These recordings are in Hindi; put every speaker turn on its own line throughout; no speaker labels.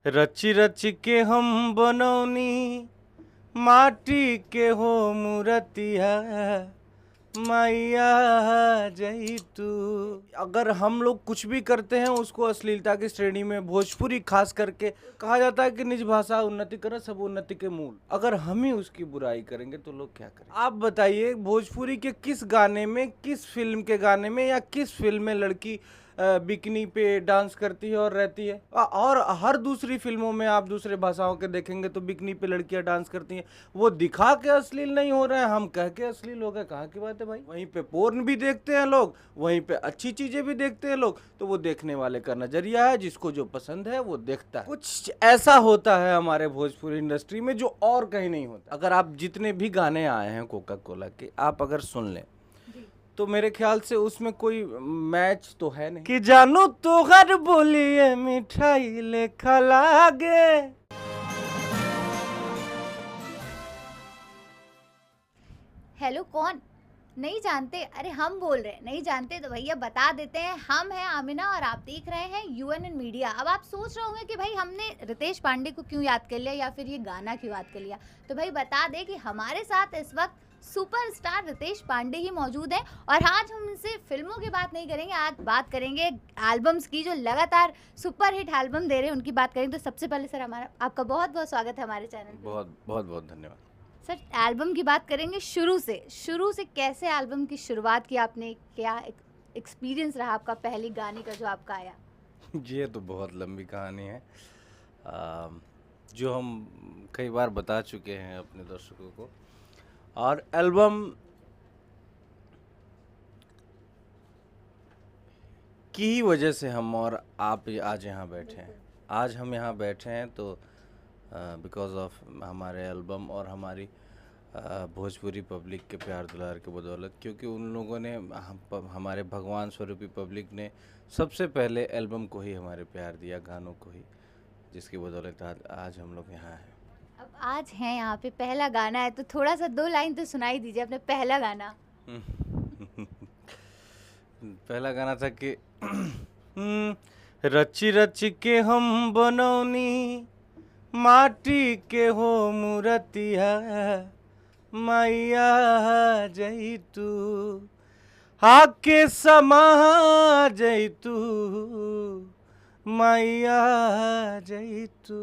रची रची के हम बनौनी माटी के हो मूर्तिया मैया जई तू। अगर हम लोग कुछ भी करते हैं उसको अश्लीलता की श्रेणी में, भोजपुरी खास करके कहा जाता है कि निज भाषा उन्नति करे सब उन्नति के मूल। अगर हम ही उसकी बुराई करेंगे तो लोग क्या करेंगे? आप बताइए, भोजपुरी के किस गाने में, किस फिल्म के गाने में या किस फिल्म में लड़की बिकनी पे डांस करती है और रहती है? और हर दूसरी फिल्मों में आप दूसरे भाषाओं के देखेंगे तो बिकनी पे लड़कियां डांस करती हैं। वो दिखा के अश्लील नहीं हो रहे हैं, हम कह के अश्लील हो गए। कहाँ की बात है भाई? वहीं पे पोर्न भी देखते हैं लोग, वहीं पे अच्छी चीजें भी देखते हैं लोग। तो वो देखने वाले का नजरिया है, जिसको जो पसंद है वो देखता है। कुछ ऐसा होता है हमारे भोजपुरी इंडस्ट्री में जो और कहीं नहीं होता। अगर आप जितने भी गाने आए हैं कोका कोला के, आप अगर सुन लें तो मेरे ख्याल से उसमें कोई मैच तो है नहीं। कि जानू तो हर बोलिए मिठाई लेखा लागे।
हेलो, कौन? नहीं जानते? अरे हम बोल रहे हैं। नहीं जानते तो भैया बता देते हैं। हम हैं आमिना और आप देख रहे हैं यूएनएन मीडिया। अब आप सोच रहे होंगे कि भाई हमने रितेश पांडे को क्यों याद कर लिया या फिर ये गाना क्यों याद कर लिया। तो भाई बता दें कि हमारे साथ इस वक्त सुपरस्टार रितेश पांडे ही मौजूद हैं और आज हम इनसे फिल्मों की बात नहीं करेंगे, आज बात करेंगे एल्बम्स की, जो लगातार सुपर हिट एल्बम दे रहे हैं उनकी बात करेंगे। तो सबसे पहले सर हमारा आपका बहुत बहुत स्वागत है हमारे चैनल पे।
बहुत बहुत बहुत धन्यवाद
सर, एल्बम की बात करेंगे शुरू से कैसे एल्बम की शुरुआत की आपने, क्या एक्सपीरियंस रहा आपका पहले गाने का जो आपका आया?
ये तो बहुत लंबी कहानी है, जो हम कई बार बता चुके हैं अपने दर्शकों को। और एल्बम की ही वजह से हम और आप आज यहाँ बैठे हैं। आज हम यहाँ बैठे हैं तो बिकॉज ऑफ हमारे एल्बम और हमारी भोजपुरी पब्लिक के प्यार दुलार के बदौलत, क्योंकि उन लोगों ने हमारे भगवान स्वरूपी पब्लिक ने सबसे पहले एल्बम को ही हमारे प्यार दिया, गानों को ही, जिसकी बदौलत आज हम लोग यहाँ हैं।
अब आज हैं यहाँ पे, पहला गाना है तो थोड़ा सा 2 लाइन तो सुनाई दीजिए अपने पहला गाना।
पहला गाना था कि रची रची के हम बनौनी माटी के हो मूर्तिया मैया जई तू, आके समा जई तू मैया जई तू।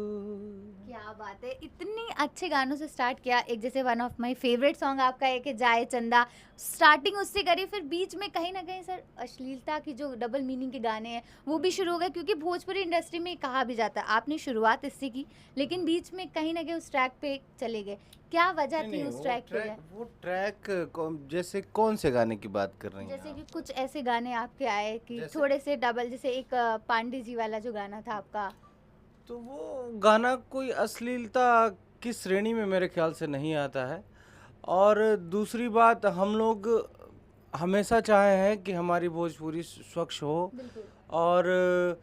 क्या बात है, इतनी अच्छे गानों से स्टार्ट किया। एक जैसे one of my favourite song आपका है कि जाए चंदा, स्टार्टिंग उससे करी, फिर बीच में कहीं ना कहीं सर अश्लीलता की जो डबल मीनिंग के गाने हैं वो भी शुरू हो गए, क्योंकि भोजपुरी इंडस्ट्री में कहा भी जाता है आपने शुरुआत इससे की, लेकिन बीच में कहीं ना कहीं उस ट्रैक पे चले गए। क्या वजह थी उस ट्रैक पे?
वो ट्रैक जैसे कौन से गाने की बात कर रही हैं
जैसे
आप?
कि कुछ ऐसे गाने आपके आए कि थोड़े से डबल, जैसे एक पांडे जी वाला जो गाना था आपका,
तो वो गाना कोई अश्लीलता की श्रेणी में मेरे ख्याल से नहीं आता है। और दूसरी बात, हम लोग हमेशा चाहे हैं कि हमारी भोजपुरी स्वच्छ हो, और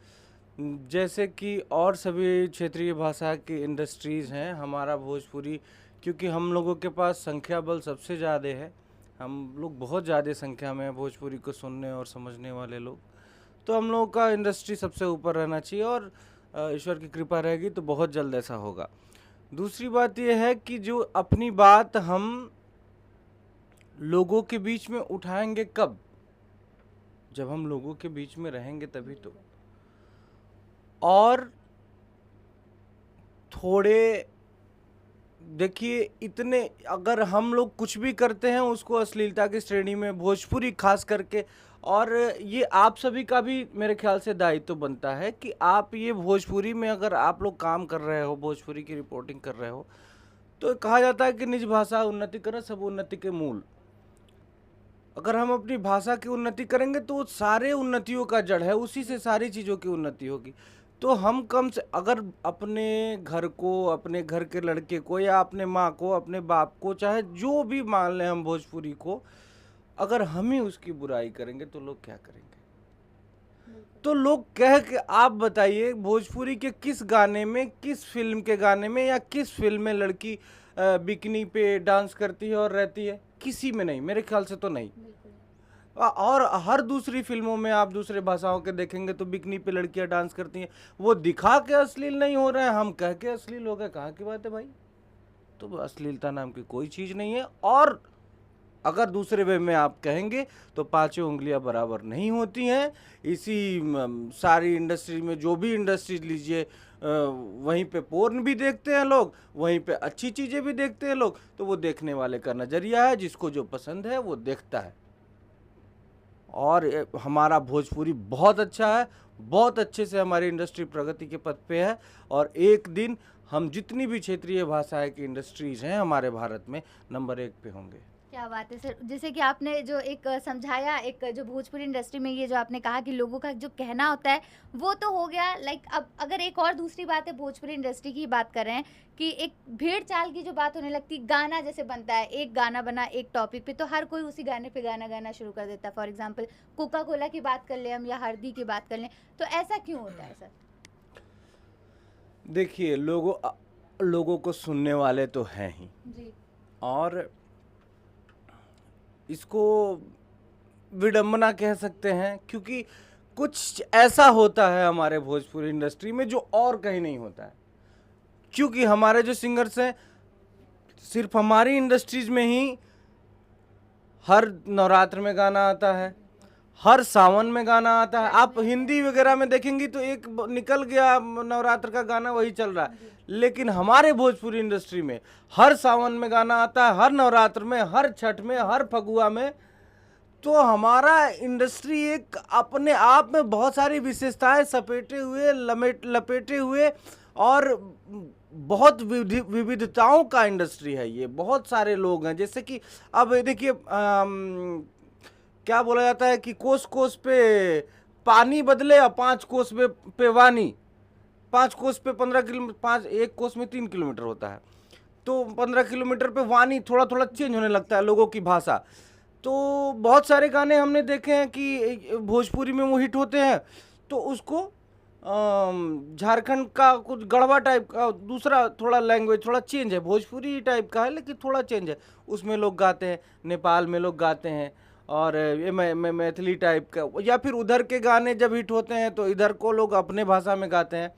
जैसे कि और सभी क्षेत्रीय भाषा की इंडस्ट्रीज़ हैं, हमारा भोजपुरी, क्योंकि हम लोगों के पास संख्या बल सबसे ज़्यादा है, हम लोग बहुत ज़्यादा संख्या में हैं भोजपुरी को सुनने और समझने वाले लोग, तो हम लोगों का इंडस्ट्री सबसे ऊपर रहना चाहिए, और ईश्वर की कृपा रहेगी तो बहुत जल्द ऐसा होगा। दूसरी बात यह है कि जो अपनी बात हम लोगों के बीच में उठाएंगे कब? जब हम लोगों के बीच में रहेंगे तभी तो। और थोड़े देखिए, इतने अगर हम लोग कुछ भी करते हैं उसको अश्लीलता की श्रेणी में, भोजपुरी खास करके, और ये आप सभी का भी मेरे ख्याल से दायित्व बनता है कि आप ये भोजपुरी में अगर आप लोग काम कर रहे हो, भोजपुरी की रिपोर्टिंग कर रहे हो, तो कहा जाता है कि निज भाषा उन्नति करे सब उन्नति के मूल। अगर हम अपनी भाषा की उन्नति करेंगे तो वो सारे उन्नतियों का जड़ है, उसी से सारी चीज़ों की उन्नति होगी। तो हम कम से अगर अपने घर को, अपने घर के लड़के को, या अपने माँ को, अपने बाप को, चाहे जो भी मान लें हम भोजपुरी को, अगर हम ही उसकी बुराई करेंगे तो लोग क्या करेंगे? तो लोग कह के, आप बताइए, भोजपुरी के किस गाने में, किस फिल्म के गाने में या किस फिल्म में लड़की बिकनी पे डांस करती है और रहती है? किसी में नहीं, मेरे ख्याल से तो नहीं। और हर दूसरी फिल्मों में आप दूसरे भाषाओं के देखेंगे तो बिकनी पे लड़कियां डांस करती हैं, वो दिखा के अश्लील नहीं हो रहे हैं, हम कह के अश्लील हो गए, कहाँ की बात है भाई। तो अश्लीलता नाम की कोई चीज़ नहीं है। और अगर दूसरे वे में आप कहेंगे तो पांचों उंगलियां बराबर नहीं होती हैं। इसी सारी इंडस्ट्री में जो भी इंडस्ट्री लीजिए, वहीं पे पोर्न भी देखते हैं लोग, वहीं पे अच्छी चीज़ें भी देखते हैं लोग। तो वो देखने वाले का नज़रिया है, जिसको जो पसंद है वो देखता है। और हमारा भोजपुरी बहुत अच्छा है, बहुत अच्छे से हमारी इंडस्ट्री प्रगति के पथ पे है। और एक दिन हम जितनी भी क्षेत्रीय भाषाएं की इंडस्ट्रीज हैं हमारे भारत में, नंबर 1 पे होंगे।
क्या बात है सर। जैसे कि आपने जो एक समझाया, एक जो भोजपुरी इंडस्ट्री में ये जो आपने कहा कि लोगों का जो कहना होता है वो तो हो गया। लाइक अब अगर एक और दूसरी बात है, भोजपुरी इंडस्ट्री की बात कर रहे हैं कि एक भेड़ चाल की जो बात होने लगती, गाना जैसे बनता है, एक गाना बना एक टॉपिक पे तो हर कोई उसी गाने पे गाना गाना शुरू कर देता है। फॉर एग्जाम्पल कोका कोला की बात कर लें हम, या हल्दी की बात कर लें, तो ऐसा क्यों होता है सर?
देखिए, लोगों को सुनने वाले तो हैं ही,
जी
और इसको विडंबना कह सकते हैं, क्योंकि कुछ ऐसा होता है हमारे भोजपुरी इंडस्ट्री में जो और कहीं नहीं होता है। क्योंकि हमारे जो सिंगर्स हैं, सिर्फ हमारी इंडस्ट्रीज में ही हर नवरात्र में गाना आता है, हर सावन में गाना आता है। आप हिंदी वगैरह में देखेंगी तो एक निकल गया नवरात्र का गाना, वही चल रहा है। लेकिन हमारे भोजपुरी इंडस्ट्री में हर सावन में गाना आता है, हर नवरात्र में, हर छठ में, हर फगुआ में। तो हमारा इंडस्ट्री एक अपने आप में बहुत सारी विशेषताएं सपेटे हुए, लपेटे हुए, और बहुत विविधताओं का इंडस्ट्री है ये। बहुत सारे लोग हैं, जैसे कि अब देखिए, क्या बोला जाता है कि कोस कोस पे पानी बदले और 5 कोस पे वानी। 5 कोस पे 15 किलोमीटर, एक कोस में 3 किलोमीटर होता है, तो 15 किलोमीटर पे वानी थोड़ा थोड़ा चेंज होने लगता है लोगों की भाषा। तो बहुत सारे गाने हमने देखे हैं कि भोजपुरी में वो हिट होते हैं, तो उसको झारखंड का कुछ गढ़वा टाइप का दूसरा थोड़ा लैंग्वेज थोड़ा चेंज है, भोजपुरी टाइप का है लेकिन थोड़ा चेंज है, उसमें लोग गाते हैं। नेपाल में लोग गाते हैं, और ये मैथिली टाइप का, या फिर उधर के गाने जब हिट होते हैं तो इधर को लोग अपने भाषा में गाते हैं।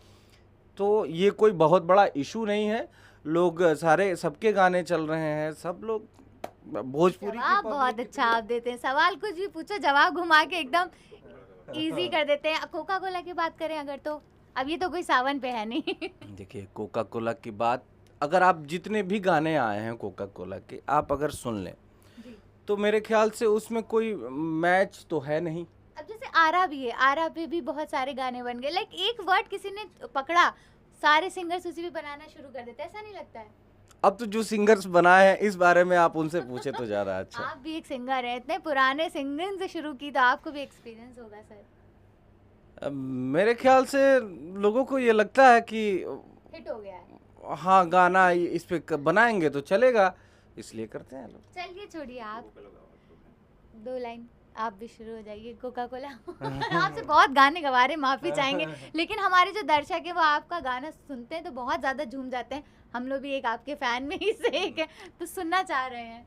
तो ये कोई बहुत बड़ा इशू नहीं है, लोग सारे सबके गाने चल रहे हैं, सब लोग भोजपुरी की
बहुत अच्छा आप देते हैं, सवाल कुछ भी पूछो जवाब घुमा के एकदम इजी कर देते हैं। कोका कोला की बात करें अगर, तो अब ये तो कोई सावन पे है नहीं।
देखिए, कोका कोला की बात, अगर आप जितने भी गाने आए हैं कोका कोला के, आप अगर सुन लें तो मेरे ख्याल से उसमें कोई मैच तो है नहीं।
अब जैसे आरा भी है, आरा पे भी बहुत सारे गाने बन गए। लाइक एक वर्ड किसी ने पकड़ा, सारे सिंगर्स उसी पे बनाना शुरू कर देते हैं, ऐसा नहीं लगता है?
अब तो जो सिंगर्स बनाए हैं इस बारे में आप उनसे पूछे तो ज़्यादा अच्छा।
आप भी एक सिंगर हैं, इतने पुराने सिंगिंग से शुरू की, तो आपको भी एक्सपीरियंस होगा सर।
मेरे ख्याल से लोगों को ये लगता है कि
हिट हो गया है,
हाँ गाना इस पे बनाएंगे तो चलेगा, इसलिए करते हैं लोग।
चलिए छोड़िए, आप 2 लाइन आप भी शुरू हो जाइए कोका कोला। आपसे बहुत गाने गवा रहे, माफ़ी चाहेंगे, लेकिन हमारे जो दर्शक है वो आपका गाना सुनते हैं तो बहुत ज़्यादा झूम जाते हैं। हम लोग भी एक आपके फ़ैन में ही से एक है, तो सुनना चाह रहे हैं।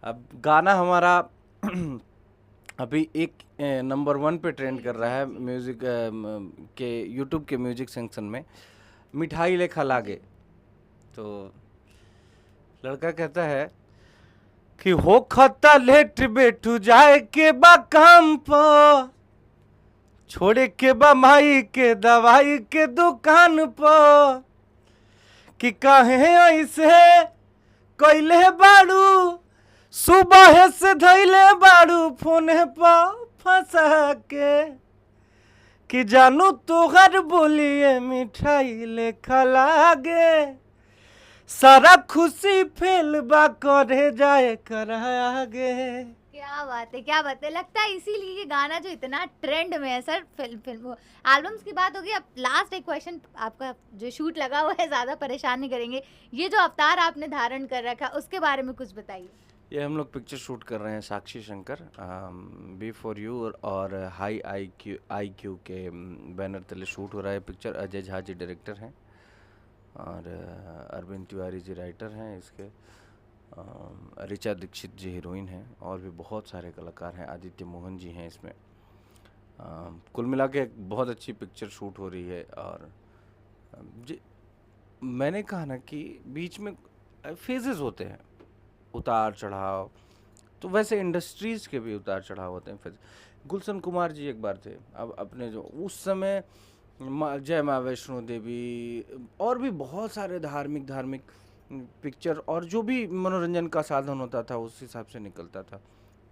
अब गाना हमारा अभी एक नंबर 1 पे ट्रेंड कर रहा है म्यूज़िक के यूट्यूब के म्यूज़िक सेक्शन में, मिठाई लेखा लागे। तो लड़का कहता है कि हो खता लेट बैठू जाए के बा काम पर, छोड़े के बा माई के दवाई के दुकान पर, कि काहे ऐसे कैले बाड़ू, सुबह से धैले बाड़ू फोन पर फंसा के, कि जानू तोहर बोलिए मिठाई लेखा लागे, सारा खुशी फेल बा करे जाए कर आगे।
क्या बात है, क्या बात है। लगता है इसीलिए ये गाना जो इतना ट्रेंड में है सर। फिल्म एल्बम्स की बात होगी। अब लास्ट एक क्वेश्चन, आपका जो शूट लगा हुआ है, ज़्यादा परेशान नहीं करेंगे, ये जो अवतार आपने धारण कर रखा उसके बारे में कुछ बताइए।
ये हम लोग पिक्चर शूट कर रहे हैं साक्षी शंकर, बी फॉर यू और हाई आई क्यू के बैनर तले शूट हो रहा है पिक्चर। अजय झा जी डायरेक्टर हैं और अरविंद तिवारी जी राइटर हैं इसके। ऋचा दीक्षित जी हीरोइन हैं और भी बहुत सारे कलाकार हैं, आदित्य मोहन जी हैं इसमें। कुल मिला के एक बहुत अच्छी पिक्चर शूट हो रही है। और जी मैंने कहा ना कि बीच में फेजेस होते हैं, उतार चढ़ाव, तो वैसे इंडस्ट्रीज के भी उतार चढ़ाव होते हैं। फिर गुलशन कुमार जी एक बार थे, अब अपने जो उस समय जय माँ वैष्णो देवी और भी बहुत सारे धार्मिक पिक्चर और जो भी मनोरंजन का साधन होता था उस हिसाब से निकलता था।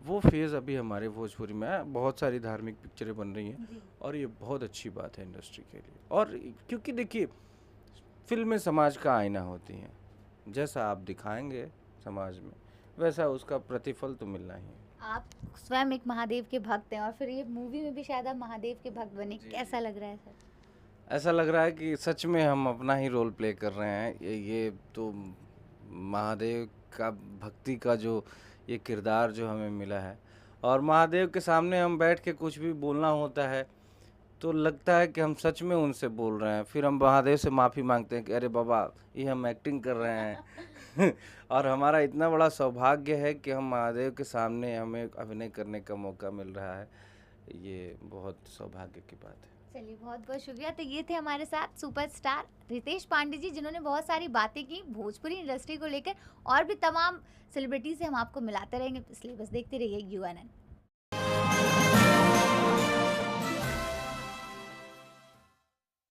वो फेज़ अभी हमारे भोजपुरी में है, बहुत सारी धार्मिक पिक्चरें बन रही हैं और ये बहुत अच्छी बात है इंडस्ट्री के लिए। और क्योंकि देखिए फिल्में समाज का आईना होती हैं, जैसा आप दिखाएंगे समाज में वैसा उसका प्रतिफल तो मिलना ही है।
आप स्वयं एक महादेव के भक्त हैं और फिर ये मूवी में भी शायद आप महादेव के भक्त बने, कैसा लग रहा है सर?
ऐसा लग रहा है कि सच में हम अपना ही रोल प्ले कर रहे हैं। ये तो महादेव का भक्ति का जो ये किरदार जो हमें मिला है, और महादेव के सामने हम बैठ के कुछ भी बोलना होता है तो लगता है कि हम सच में उनसे बोल रहे हैं। फिर हम महादेव से माफ़ी मांगते हैं कि अरे बाबा ये हम एक्टिंग कर रहे हैं और हमारा इतना बड़ा सौभाग्य है कि हम महादेव के सामने हमें अभिनय करने का मौका मिल रहा है। ये बहुत सौभाग्य की बात है।
चलिए बहुत बहुत शुक्रिया। तो ये थे हमारे साथ सुपरस्टार रितेश पांडे जी, जिन्होंने बहुत सारी बातें की भोजपुरी इंडस्ट्री को लेकर, और भी तमाम सेलिब्रिटी से हम आपको मिलाते रहेंगे, इसलिए बस देखते रहिए UNN।